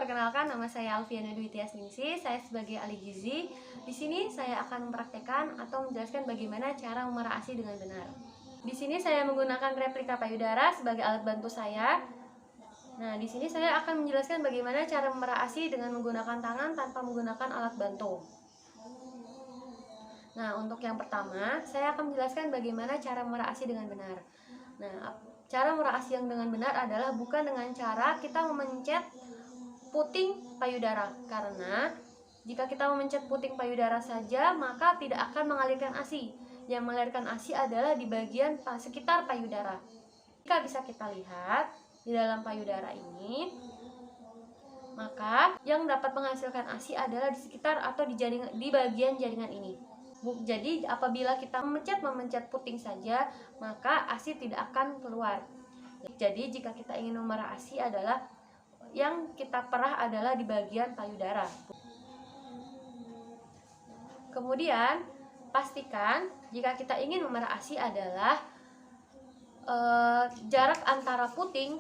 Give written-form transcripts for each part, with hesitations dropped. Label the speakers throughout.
Speaker 1: perkenalkan nama saya Alfiana Dwi Tiasningsih. Saya sebagai ahli gizi. Di sini saya akan mempraktekkan atau menjelaskan bagaimana cara memerah ASI dengan benar. Di sini saya menggunakan replika payudara sebagai alat bantu saya. Nah, di sini saya akan menjelaskan bagaimana cara memerah ASI dengan menggunakan tangan tanpa menggunakan alat bantu. Nah, untuk yang pertama, saya akan menjelaskan bagaimana cara memerah ASI dengan benar. Nah, cara memerah ASI yang dengan benar adalah bukan dengan cara kita memencet puting payudara, karena jika kita memencet puting payudara saja maka tidak akan mengalirkan ASI. Yang mengalirkan ASI adalah di bagian sekitar payudara. Jika bisa kita lihat di dalam payudara ini, maka yang dapat menghasilkan ASI adalah di sekitar atau di bagian jaringan ini. Jadi apabila kita memencet puting saja, maka ASI tidak akan keluar. Jadi jika kita ingin memerah ASI adalah yang kita perah adalah di bagian payudara. Kemudian pastikan jika kita ingin memerah ASI adalah jarak antara puting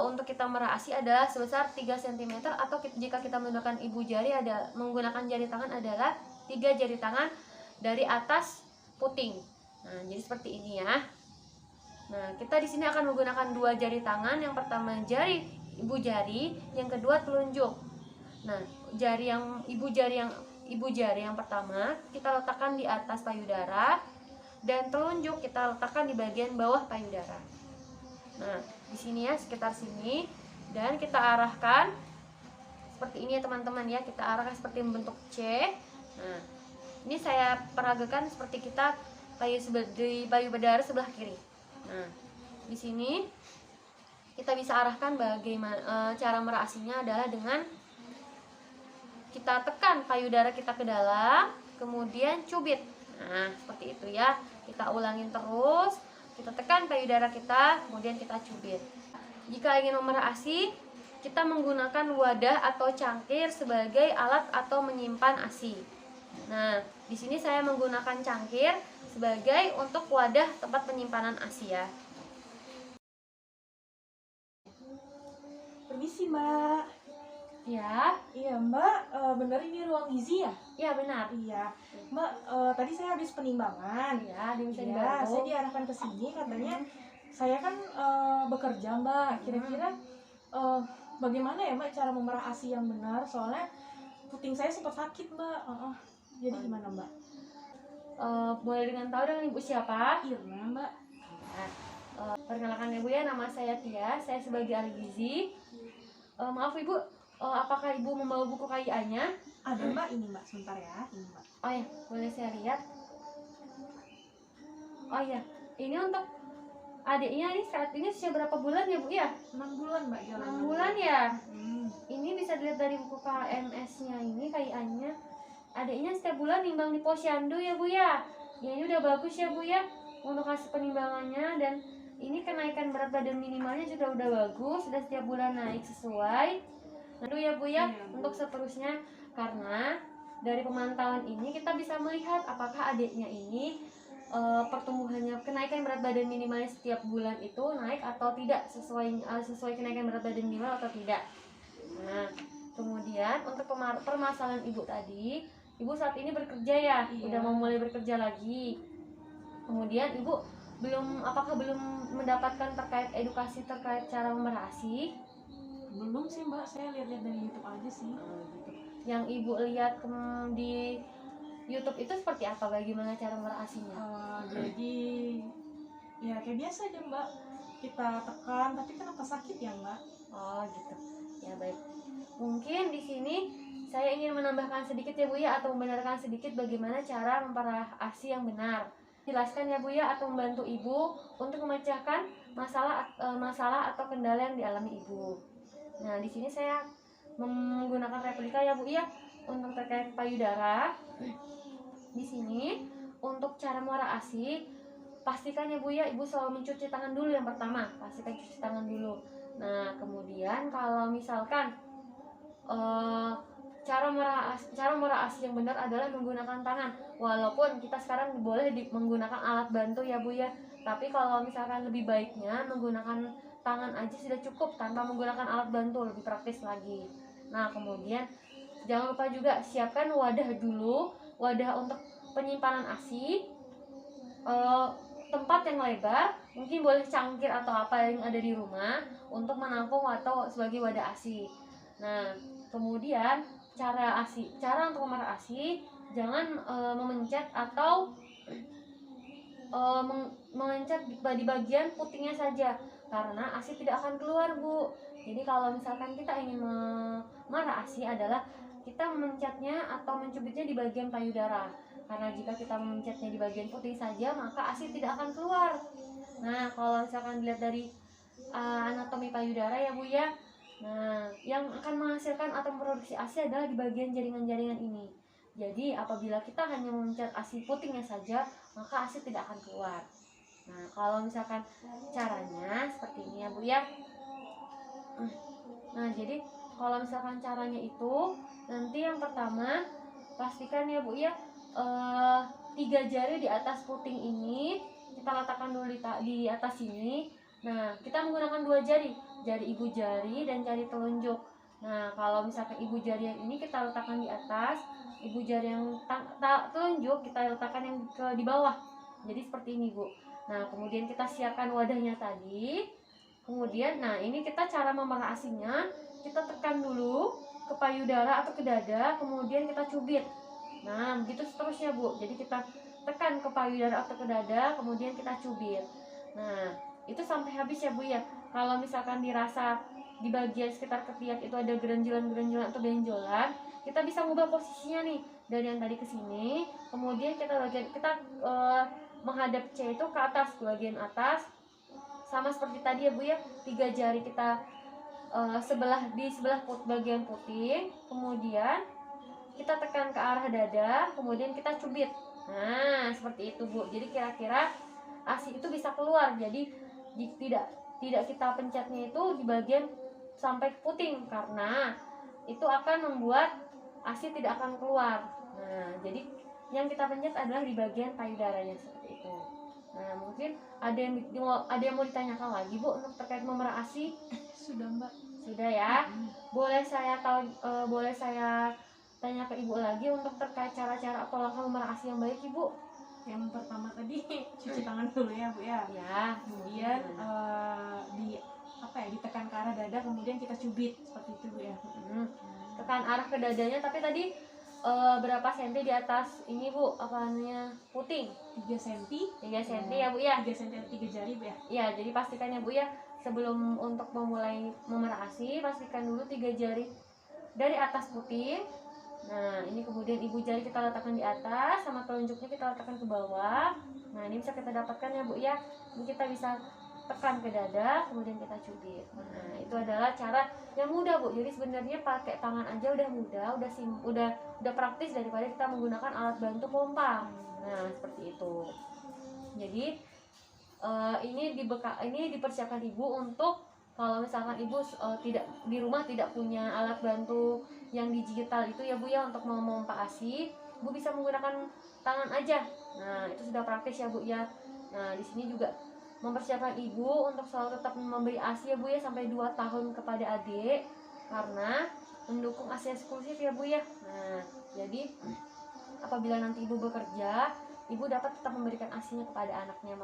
Speaker 1: untuk kita memerah ASI adalah sebesar 3 cm, atau jika kita menggunakan ibu jari menggunakan jari tangan adalah 3 jari tangan dari atas puting. Nah, jadi seperti ini ya. Nah, kita di sini akan menggunakan 2 jari tangan. Yang pertama ibu jari, yang kedua telunjuk. Nah, ibu jari yang pertama kita letakkan di atas payudara dan telunjuk kita letakkan di bagian bawah payudara. Nah, di sini ya, sekitar sini, dan kita arahkan seperti ini ya teman-teman ya. Kita arahkan seperti membentuk C. Nah, ini saya peragakan seperti kita di payudara sebelah kiri. Nah, di sini kita bisa arahkan bagaimana cara memerah ASInya adalah dengan kita tekan payudara kita ke dalam, kemudian cubit. Nah, seperti itu ya. Kita ulangin terus, kita tekan payudara kita, kemudian kita cubit. Jika ingin memerah ASI, kita menggunakan wadah atau cangkir sebagai alat atau menyimpan ASI. Nah, di sini saya menggunakan cangkir sebagai untuk wadah tempat penyimpanan ASI ya.
Speaker 2: Permisi Mbak.
Speaker 1: Ya.
Speaker 2: Iya Mbak, bener ini ruang gizi ya?
Speaker 1: Iya benar.
Speaker 2: Iya. Mbak, tadi saya habis penimbangan.
Speaker 1: Iya, bisa
Speaker 2: Iya,
Speaker 1: dibantu.
Speaker 2: saya diarahkan ke sini katanya. Saya kan bekerja Mbak. Kira-kira bagaimana ya Mbak cara memerah ASI yang benar? Soalnya puting saya sempat sakit Mbak. Jadi gimana Mbak?
Speaker 1: Boleh dengan tahu dengan ibu siapa?
Speaker 2: Irna Mbak.
Speaker 1: Perkenalkan ibu ya, nama saya Tia. Saya sebagai ahli gizi. Maaf ibu, apakah ibu membawa buku KIA-nya?
Speaker 2: Ada Mbak, ini Mbak, sebentar ya. Ini Mbak.
Speaker 1: Oh ya, boleh saya lihat? Oh ya, ini untuk adiknya ini saat ini usia berapa bulan ya bu ya?
Speaker 2: 6 bulan Mbak jalan.
Speaker 1: 6 bulan ya?
Speaker 2: Ini
Speaker 1: bisa dilihat dari buku KMS-nya ini, KIA-nya. Adiknya setiap bulan nimbang di posyandu ya bu ya? Ya ini udah bagus ya bu ya untuk hasil penimbangannya, dan ini kenaikan berat badan minimalnya juga udah bagus, sudah setiap bulan naik sesuai. Lalu ya bu ya, untuk seterusnya, karena dari pemantauan ini kita bisa melihat apakah adiknya ini pertumbuhannya, kenaikan berat badan minimalnya setiap bulan itu naik atau tidak, sesuai kenaikan berat badan minimal atau tidak. Nah, kemudian untuk permasalahan ibu tadi, ibu saat ini bekerja ya, udah mau mulai bekerja lagi. Kemudian ibu apakah belum mendapatkan edukasi terkait cara memerah ASI?
Speaker 2: Belum sih Mbak, saya lihat-lihat dari YouTube aja sih.
Speaker 1: Gitu. Yang ibu lihat di YouTube itu seperti apa, bagaimana cara memerah ASInya?
Speaker 2: Jadi ya kayak biasa aja Mbak, kita tekan, tapi kenapa sakit ya Mbak?
Speaker 1: Oh gitu. Ya baik. Mungkin di sini saya ingin menambahkan sedikit ya Bu ya, atau membenarkan sedikit bagaimana cara memerah ASI yang benar. Jelaskan ya Bu ya, atau membantu ibu untuk memecahkan masalah atau kendala yang dialami ibu. Nah, di sini saya menggunakan replika ya Bu ya untuk terkait payudara. Di sini untuk cara memerah ASI, pastikan ya Bu ya, ibu selalu mencuci tangan dulu yang pertama. Pastikan cuci tangan dulu. Nah, kemudian kalau misalkan cara memerah ASI yang benar adalah menggunakan tangan. Walaupun kita sekarang boleh menggunakan alat bantu ya Bu ya, tapi kalau misalkan lebih baiknya menggunakan tangan aja sudah cukup tanpa menggunakan alat bantu, lebih praktis lagi. Nah, kemudian jangan lupa juga siapkan wadah dulu, wadah untuk penyimpanan ASI, tempat yang lebar, mungkin boleh cangkir atau apa yang ada di rumah untuk menampung atau sebagai wadah ASI. Nah, kemudian cara untuk memerah ASI, jangan memencet atau memencet di bagian putingnya saja, karena ASI tidak akan keluar, Bu. Jadi kalau misalkan kita ingin memerah ASI adalah kita memencetnya atau mencubitnya di bagian payudara. Karena jika kita memencetnya di bagian puting saja, maka ASI tidak akan keluar. Nah, kalau misalkan dilihat dari anatomi payudara ya, Bu ya. Nah, yang akan menghasilkan atau memproduksi ASI adalah di bagian jaringan-jaringan ini. Jadi, apabila kita hanya memencet ASI putingnya saja, maka ASI tidak akan keluar. Nah, kalau misalkan caranya seperti ini ya, Bu ya. Nah, jadi kalau misalkan caranya itu, nanti yang pertama pastikan ya, Bu ya, 3 jari di atas puting ini kita letakkan dulu di atas sini. Nah, kita menggunakan 2 jari ibu jari dan jari telunjuk. Nah, kalau misalkan ibu jari yang ini kita letakkan di atas, ibu jari yang telunjuk kita letakkan yang di bawah. Jadi seperti ini, Bu. Nah, kemudian kita siapkan wadahnya tadi. Kemudian, nah ini kita cara memerah ASInya, kita tekan dulu ke payudara atau ke dada, kemudian kita cubit. Nah, begitu seterusnya, Bu. Jadi kita tekan ke payudara atau ke dada, kemudian kita cubit. Nah, itu sampai habis ya, Bu ya. Kalau misalkan dirasa di bagian sekitar ketiak itu ada gerenjelan-gerenjelan atau benjolan, kita bisa mengubah posisinya nih dari yang tadi ke sini. Kemudian kita menghadap C itu ke atas, ke bagian atas. Sama seperti tadi ya, Bu ya. 3 jari kita di sebelah bagian puting, kemudian kita tekan ke arah dada, kemudian kita cubit. Nah, seperti itu, Bu. Jadi kira-kira ASI itu bisa keluar. Jadi tidak kita pencetnya itu di bagian sampai puting, karena itu akan membuat ASI tidak akan keluar. Nah, jadi yang kita pencet adalah di bagian payudaranya seperti itu. Nah, mungkin ada yang mau ditanyakan lagi, Bu, untuk terkait memerah ASI?
Speaker 2: Sudah, Mbak.
Speaker 1: Sudah ya. Boleh saya tanya ke Ibu lagi untuk terkait cara-cara atau langkah memerah ASI yang baik, Ibu?
Speaker 2: Yang pertama tadi cuci tangan dulu ya, Bu ya.
Speaker 1: Ya.
Speaker 2: Kemudian ditekan ke arah dada, kemudian kita cubit seperti itu, Bu ya.
Speaker 1: Tekan arah ke dadanya, tapi tadi berapa senti di atas ini, Bu? Apa namanya? Puting?
Speaker 2: 3 cm.
Speaker 1: 3 cm ya, Bu ya.
Speaker 2: 3 cm 3 jari, Bu ya.
Speaker 1: Iya, jadi pastikan ya, Bu ya, sebelum untuk memulai memerah ASI, pastikan dulu 3 jari dari atas puting. Nah, ini kemudian ibu jari kita letakkan di atas, sama telunjuknya kita letakkan ke bawah. Nah, ini bisa kita dapatkan ya, Bu ya. Ini kita bisa tekan ke dada, kemudian kita cubit. Nah, itu adalah cara yang mudah, Bu. Jadi sebenarnya pakai tangan aja udah mudah, udah praktis daripada kita menggunakan alat bantu pompa. Nah, seperti itu. Jadi ini dipersiapkan ibu untuk kalau misalkan ibu tidak di rumah tidak punya alat bantu yang digital itu ya, Bu ya, untuk memompa ASI, Bu bisa menggunakan tangan aja. Nah, itu sudah praktis ya, Bu ya. Nah, di sini juga mempersiapkan ibu untuk selalu tetap memberi ASI ya, Bu ya, sampai 2 tahun kepada adik, karena mendukung ASI eksklusif ya, Bu ya. Nah, jadi apabila nanti ibu bekerja, ibu dapat tetap memberikan ASI-nya kepada anaknya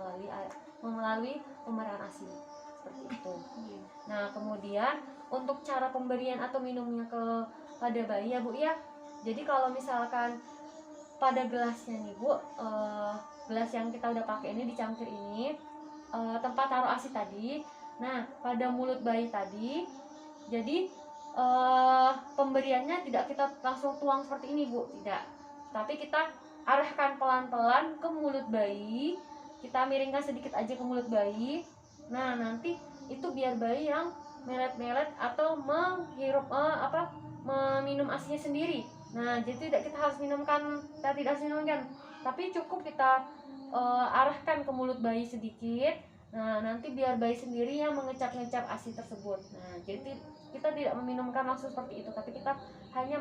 Speaker 1: melalui pemerahan ASI seperti itu. Nah, kemudian untuk cara pemberian atau minumnya pada bayi ya, Bu ya. Jadi kalau misalkan pada gelasnya nih, Bu, gelas yang kita udah pakai ini dicangkir ini, tempat taruh ASI tadi. Nah, pada mulut bayi tadi, jadi pemberiannya tidak kita langsung tuang seperti ini, Bu, tidak. Tapi kita arahkan pelan-pelan ke mulut bayi, kita miringkan sedikit aja ke mulut bayi. Nah, nanti itu biar bayi yang melet-melet atau menghirup meminum ASInya sendiri. Nah, jadi kita tidak harus minumkan, tapi cukup kita arahkan ke mulut bayi sedikit. Nah, nanti biar bayi sendiri yang mengecap-ngecap ASI tersebut. Nah, jadi kita tidak meminumkan langsung seperti itu, tapi kita hanya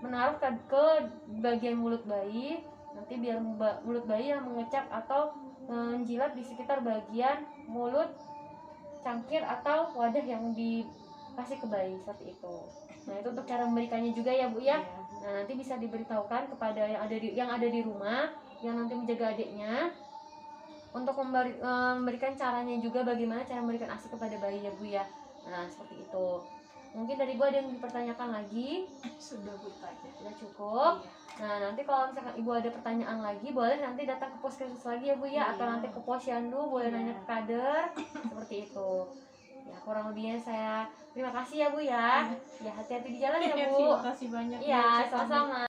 Speaker 1: menaruh ke bagian mulut bayi. Nanti biar mulut bayi yang mengecap atau menjilat di sekitar bagian mulut cangkir atau wadah yang dikasih ke bayi seperti itu. Nah, itu untuk cara memberikannya juga ya Bu ya. Nah, nanti bisa diberitahukan kepada yang ada di rumah yang nanti menjaga adiknya untuk memberikan caranya juga, bagaimana cara memberikan ASI kepada bayi ya Bu ya. Nah, seperti itu. Mungkin dari Bu ada yang dipertanyakan lagi?
Speaker 2: Sudah Bu tanya.
Speaker 1: Sudah cukup.
Speaker 2: Iya.
Speaker 1: Nah, nanti kalau misalkan Ibu ada pertanyaan lagi, boleh nanti datang ke Puskesmas lagi ya Bu ya, atau
Speaker 2: Iya.
Speaker 1: nanti ke Posyandu, boleh
Speaker 2: Iya.
Speaker 1: nanya ke kader, seperti itu. Ya, kurang lebihnya saya terima kasih ya Bu ya. Ya, hati-hati di jalan ya Bu.
Speaker 2: Terima kasih banyak Bu.
Speaker 1: Iya, sama-sama.